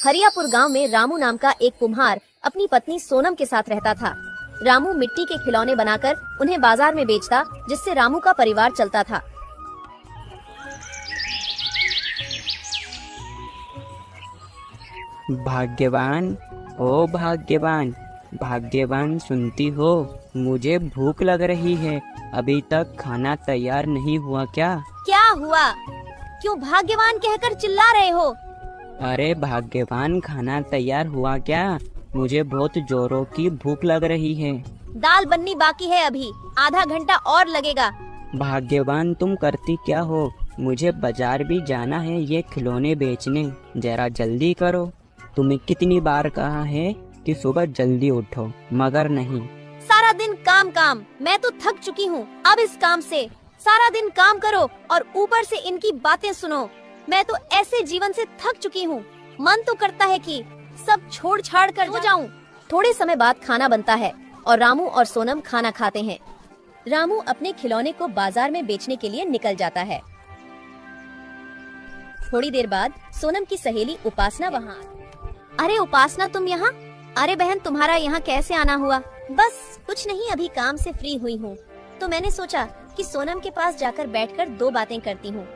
हरियापुर गांव में रामू नाम का एक कुम्हार अपनी पत्नी सोनम के साथ रहता था। रामू मिट्टी के खिलौने बनाकर उन्हें बाजार में बेचता, जिससे रामू का परिवार चलता था। भाग्यवान, ओ भाग्यवान, भाग्यवान सुनती हो? मुझे भूख लग रही है, अभी तक खाना तैयार नहीं हुआ क्या? क्या हुआ? क्यों भाग्यवान कहकर चिल्ला रहे हो? अरे भाग्यवान, खाना तैयार हुआ क्या? मुझे बहुत जोरों की भूख लग रही है। दाल बननी बाकी है, अभी आधा घंटा और लगेगा। भाग्यवान, तुम करती क्या हो? मुझे बाजार भी जाना है ये खिलौने बेचने, जरा जल्दी करो। तुम्हें कितनी बार कहा है कि सुबह जल्दी उठो, मगर नहीं। सारा दिन काम काम, मैं तो थक चुकी हूँ अब इस काम से। सारा दिन काम करो और ऊपर से इनकी बातें सुनो। मैं तो ऐसे जीवन से थक चुकी हूँ। मन तो करता है कि सब छोड़ छाड़ कर हो जाऊं। थोड़े समय बाद खाना बनता है और रामू और सोनम खाना खाते हैं। रामू अपने खिलौने को बाजार में बेचने के लिए निकल जाता है। थोड़ी देर बाद सोनम की सहेली उपासना वहाँ। अरे उपासना, तुम यहाँ? अरे बहन, तुम्हारा यहाँ कैसे आना हुआ? बस कुछ नहीं, अभी काम से फ्री हुई हूँ, तो मैंने सोचा कि सोनम के पास जाकर बैठकर दो बातें करती हूँ।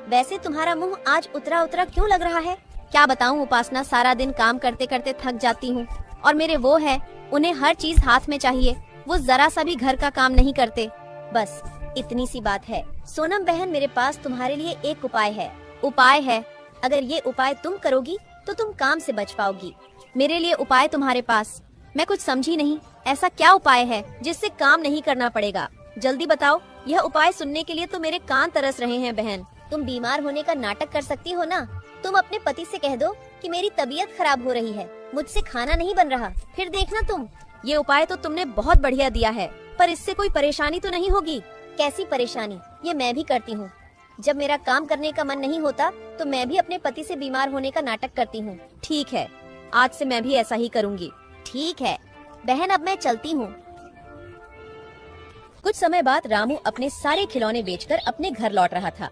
वैसे तुम्हारा मुंह आज उतरा उतरा क्यों लग रहा है? क्या बताऊँ उपासना, सारा दिन काम करते करते थक जाती हूँ और मेरे वो है, उन्हें हर चीज हाथ में चाहिए। वो जरा सा भी घर का काम नहीं करते। बस इतनी सी बात है। सोनम बहन, मेरे पास तुम्हारे लिए एक उपाय है। उपाय है? अगर ये उपाय तुम करोगी तो तुम काम से बच पाओगी। मेरे लिए उपाय तुम्हारे पास? मैं कुछ समझी नहीं। ऐसा क्या उपाय है जिससे काम नहीं करना पड़ेगा? जल्दी बताओ। यह उपाय सुनने के लिए तो मेरे कान तरस रहे हैं। बहन, तुम बीमार होने का नाटक कर सकती हो ना? तुम अपने पति से कह दो कि मेरी तबीयत खराब हो रही है, मुझसे खाना नहीं बन रहा, फिर देखना तुम। ये उपाय तो तुमने बहुत बढ़िया दिया है, पर इससे कोई परेशानी तो नहीं होगी? कैसी परेशानी? ये मैं भी करती हूँ। जब मेरा काम करने का मन नहीं होता तो मैं भी अपने पति से बीमार होने का नाटक करती हूँ। ठीक है, आज से मैं भी ऐसा ही करूँगी। ठीक है बहन, अब मैं चलती हूँ। कुछ समय बाद रामू अपने सारे खिलौने बेचकर अपने घर लौट रहा था।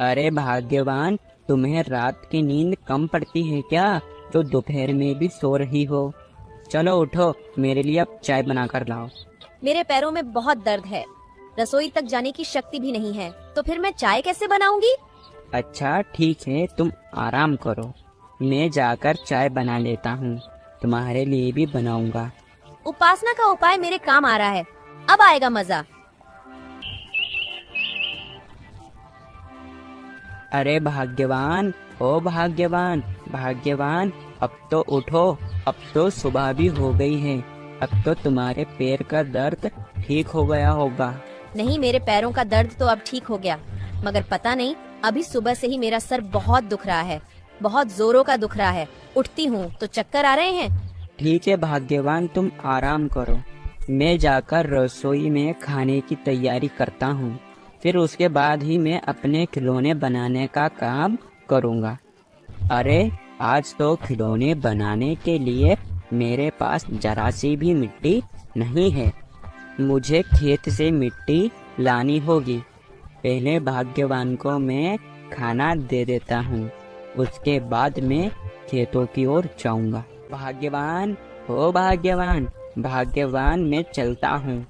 अरे भाग्यवान, तुम्हें रात की नींद कम पड़ती है क्या, जो दोपहर में भी सो रही हो? चलो उठो, मेरे लिए अब चाय बनाकर लाओ। मेरे पैरों में बहुत दर्द है, रसोई तक जाने की शक्ति भी नहीं है, तो फिर मैं चाय कैसे बनाऊंगी? अच्छा ठीक है, तुम आराम करो, मैं जाकर चाय बना लेता हूँ, तुम्हारे लिए भी बनाऊंगा। उपासना का उपाय मेरे काम आ रहा है, अब आएगा मजा। अरे भाग्यवान, ओ भाग्यवान, भाग्यवान, अब तो उठो, अब तो सुबह भी हो गई है, अब तो तुम्हारे पैर का दर्द ठीक हो गया होगा। नहीं, मेरे पैरों का दर्द तो अब ठीक हो गया, मगर पता नहीं, अभी सुबह से ही मेरा सर बहुत दुख रहा है, बहुत जोरों का दुख रहा है। उठती हूँ तो चक्कर आ रहे हैं। ठीक है भाग्यवान, तुम आराम करो, मैं जाकर रसोई में खाने की तैयारी करता हूँ, फिर उसके बाद ही मैं अपने खिलौने बनाने का काम करूँगा। अरे आज तो खिलौने बनाने के लिए मेरे पास जरा सी भी मिट्टी नहीं है, मुझे खेत से मिट्टी लानी होगी। पहले भाग्यवान को मैं खाना दे देता हूँ, उसके बाद मैं खेतों की ओर जाऊँगा। भाग्यवान, ओ भाग्यवान, भाग्यवान, मैं चलता हूँ,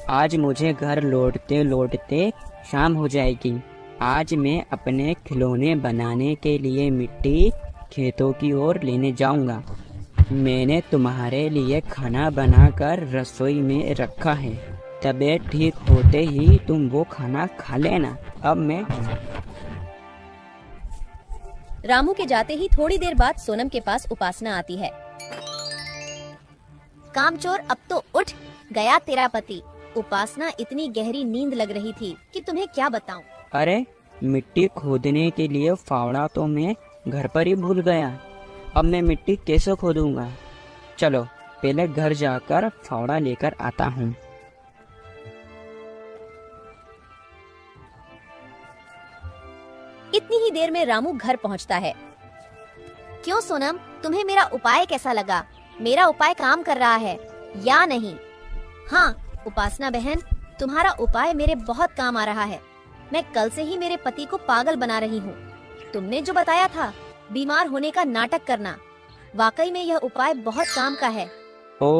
आज मुझे घर लौटते लौटते शाम हो जाएगी। आज मैं अपने खिलौने बनाने के लिए मिट्टी खेतों की ओर लेने जाऊंगा। मैंने तुम्हारे लिए खाना बनाकर रसोई में रखा है, तबीयत ठीक होते ही तुम वो खाना खा लेना। अब मैं रामू के जाते ही थोड़ी देर बाद सोनम के पास उपासना आती है। कामचोर, अब तो उठ गया तेरा पति। उपासना, इतनी गहरी नींद लग रही थी कि तुम्हें क्या बताऊं। अरे मिट्टी खोदने के लिए फावड़ा तो मैं घर पर ही भूल गया, अब मैं मिट्टी कैसे खोदूंगा? चलो पहले घर जाकर फावड़ा लेकर आता हूँ। इतनी ही देर में रामू घर पहुंचता है। क्यों सोनम, तुम्हें मेरा उपाय कैसा लगा? मेरा उपाय काम कर रहा है या नहीं? हाँ उपासना बहन, तुम्हारा उपाय मेरे बहुत काम आ रहा है। मैं कल से ही मेरे पति को पागल बना रही हूँ। तुमने जो बताया था बीमार होने का नाटक करना। वाकई में यह उपाय बहुत काम का है। ओ